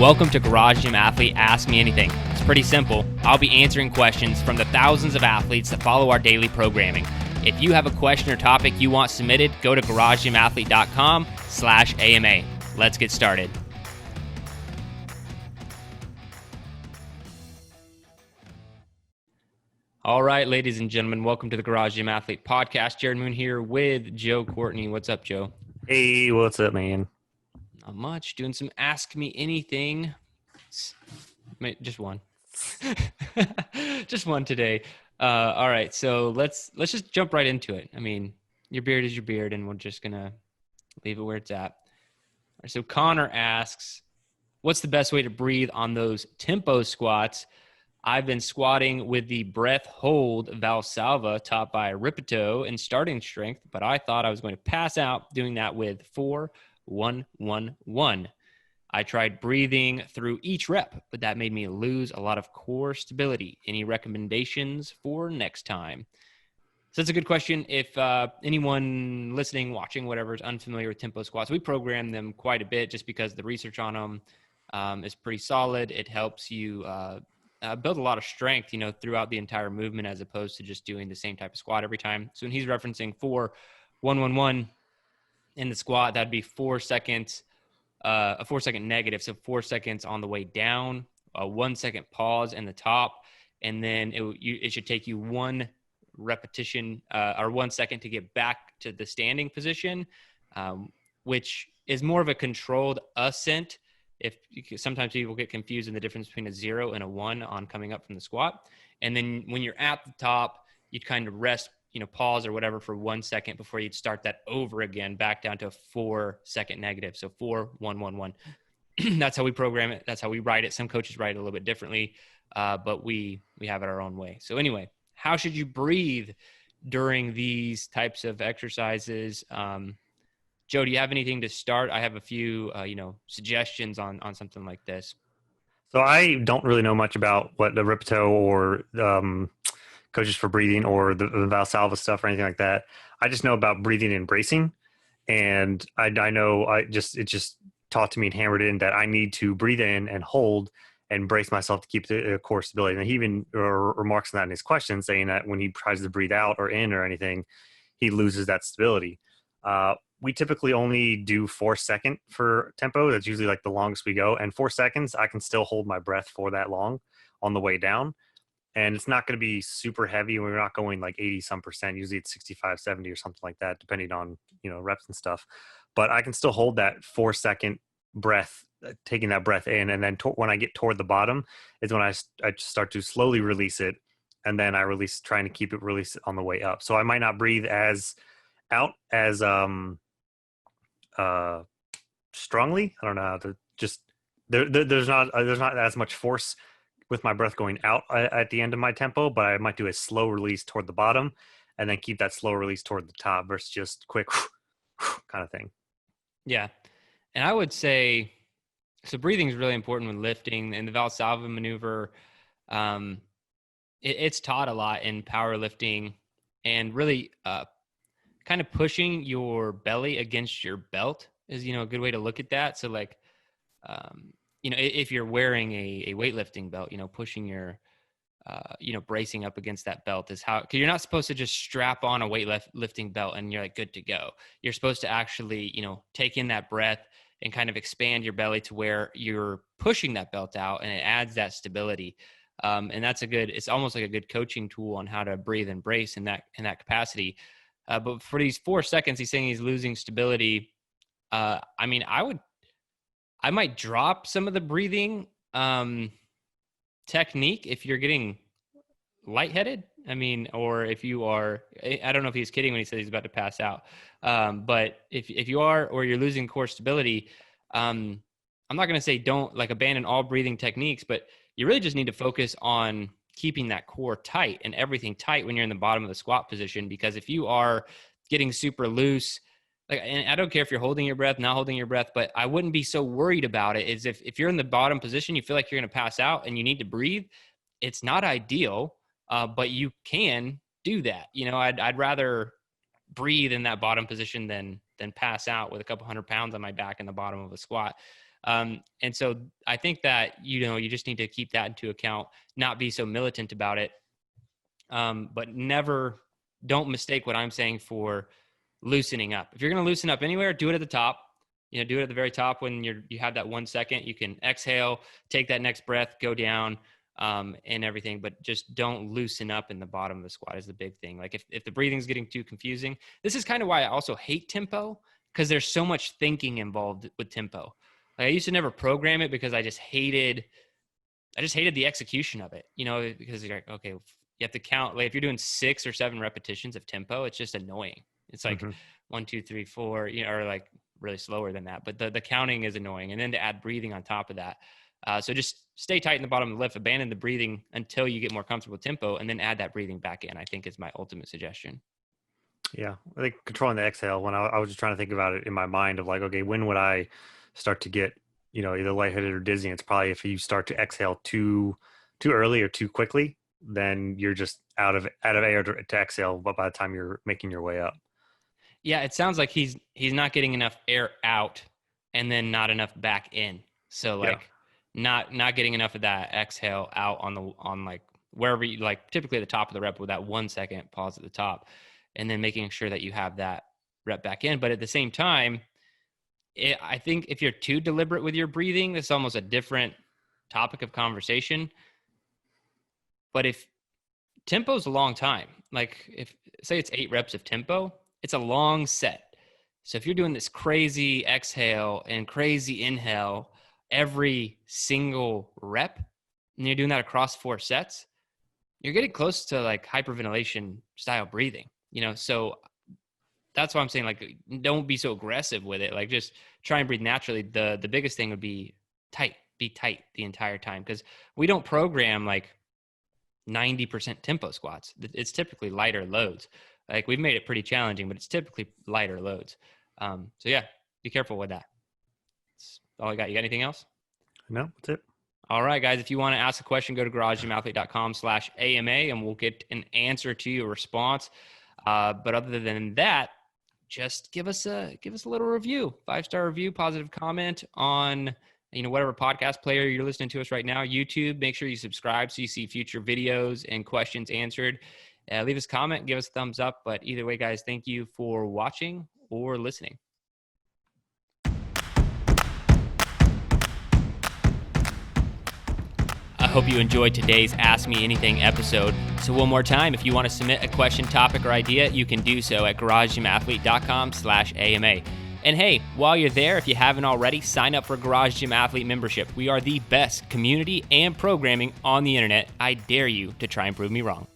Welcome to Garage Gym Athlete Ask Me Anything. It's pretty simple. I'll be answering questions from the thousands of athletes that follow our daily programming. If you have a question or topic you want submitted, go to garagegymathlete.com/AMA. Let's get started. All right, ladies and gentlemen, welcome to the Garage Gym Athlete Podcast. Jerred Moon here with Joe Courtney. What's up, Joe? Hey, what's up, man? Not much. Doing some Ask Me Anything. Just one. Just one today. All right, so let's just jump right into it. I mean, your beard is your beard, and we're just going to leave it where it's at. All right, so Connor asks, what's the best way to breathe on those tempo squats? I've been squatting with the breath hold Valsalva taught by Ripito in starting strength, but I thought I was going to pass out doing that with 4-1-1-1. I tried breathing through each rep, but that made me lose a lot of core stability. Any recommendations for next time? So that's a good question. If anyone listening, watching, whatever is unfamiliar with tempo squats, we program them quite a bit just because the research on them is pretty solid. It helps you build a lot of strength, throughout the entire movement as opposed to just doing the same type of squat every time. So when he's referencing 4-1-1-1 in the squat, that'd be 4 seconds, a 4 second negative. So 4 seconds on the way down, a 1 second pause in the top, and then it should take you one repetition or 1 second to get back to the standing position, which is more of a controlled ascent. Sometimes people get confused in the difference between a 0 and a 1 on coming up from the squat. And then when you're at the top, you'd kind of rest, pause or whatever for 1 second before you'd start that over again, back down to a 4 second negative. So 4-1-1-1. That's how we program it. That's how we write it. Some coaches write it a little bit differently, but we have it our own way. So anyway, how should you breathe during these types of exercises? Joe, do you have anything to start? I have a few, suggestions on something like this. So I don't really know much about what the Ripito or coaches for breathing or the Valsalva stuff or anything like that. I just know about breathing and bracing, and I know it just taught to me and hammered in that I need to breathe in and hold and brace myself to keep the core stability. And he even remarks on that in his question, saying that when he tries to breathe out or in or anything, he loses that stability. We typically only do 4 second for tempo. That's usually like the longest we go. And 4 seconds, I can still hold my breath for that long on the way down. And it's not going to be super heavy. We're not going like 80 some percent. Usually it's 65, 70 or something like that, depending on, reps and stuff. But I can still hold that 4 second breath, taking that breath in. And then when I get toward the bottom is when I start to slowly release it. And then I trying to keep it released on the way up. So I might not breathe as out as, strongly. I don't know how to just there's not as much force with my breath going out at the end of my tempo, but I might do a slow release toward the bottom and then keep that slow release toward the top versus just quick kind of thing. Yeah. And I would say, so breathing is really important when lifting, and the Valsalva maneuver, it's taught a lot in powerlifting, and really kind of pushing your belly against your belt is, a good way to look at that. So like, if you're wearing a weightlifting belt, pushing your, bracing up against that belt is how, because you're not supposed to just strap on a weightlifting belt and you're like good to go. You're supposed to actually, take in that breath and kind of expand your belly to where you're pushing that belt out, and it adds that stability. And that's it's almost like a good coaching tool on how to breathe and brace in that capacity. But for these 4 seconds, he's saying he's losing stability. I might drop some of the breathing technique if you're getting lightheaded. Or if you are, I don't know if he's kidding when he said he's about to pass out. But if you are, or you're losing core stability, I'm not going to say don't abandon all breathing techniques, but you really just need to focus on keeping that core tight and everything tight when you're in the bottom of the squat position. Because if you are getting super loose, and I don't care if you're holding your breath, not holding your breath, but I wouldn't be so worried about it. Is if you're in the bottom position, you feel like you're going to pass out and you need to breathe. It's not ideal, but you can do that. I'd rather breathe in that bottom position than pass out with a couple 100 pounds on my back in the bottom of a squat. And so I think that, you just need to keep that into account, not be so militant about it. But don't mistake what I'm saying for loosening up. If you're going to loosen up anywhere, do it at the top. Do it at the very top when you have that 1 second. You can exhale, take that next breath, go down, and everything. But just don't loosen up in the bottom of the squat is the big thing. Like if the breathing's getting too confusing, this is kind of why I also hate tempo, because there's so much thinking involved with tempo. Like I used to never program it because I just hated the execution of it. Because you're like, okay, you have to count. Like if you're doing 6 or 7 repetitions of tempo, it's just annoying. It's like 1, 2, 3, 4, or like really slower than that. But the counting is annoying. And then to add breathing on top of that. So just stay tight in the bottom of the lift, abandon the breathing until you get more comfortable with tempo, and then add that breathing back in, I think is my ultimate suggestion. Yeah. I think controlling the exhale, when I was just trying to think about it in my mind of like, okay, when would I start to get, either lightheaded or dizzy? It's probably if you start to exhale too early or too quickly, then you're just out of air to exhale. But by the time you're making your way up. Yeah, it sounds like he's not getting enough air out and then not enough back in. So like not getting enough of that exhale out on like wherever you like, typically at the top of the rep with that 1 second pause at the top, and then making sure that you have that rep back in. But at the same time, I think if you're too deliberate with your breathing, it's almost a different topic of conversation. But if tempo's a long time, like if say it's 8 reps of tempo, it's a long set. So if you're doing this crazy exhale and crazy inhale every single rep, and you're doing that across 4 sets, you're getting close to like hyperventilation style breathing, So that's why I'm saying, like, don't be so aggressive with it. Like, just try and breathe naturally. The biggest thing would be tight. Be tight the entire time, because we don't program like 90% tempo squats. It's typically lighter loads. Like we've made it pretty challenging, but it's typically lighter loads. So yeah, be careful with that. That's all I got. You got anything else? No, that's it. All right, guys. If you want to ask a question, go to garagegymathlete.com/AMA and we'll get an answer to your response. But other than that, just give us a little review, 5-star review, positive comment on, whatever podcast player you're listening to us right now. YouTube, make sure you subscribe so you see future videos and questions answered. Leave us a comment, give us a thumbs up. But either way, guys, thank you for watching or listening. I hope you enjoyed today's Ask Me Anything episode. So one more time, if you want to submit a question, topic, or idea, you can do so at garagegymathlete.com/AMA. And hey, while you're there, if you haven't already, sign up for Garage Gym Athlete membership. We are the best community and programming on the internet. I dare you to try and prove me wrong.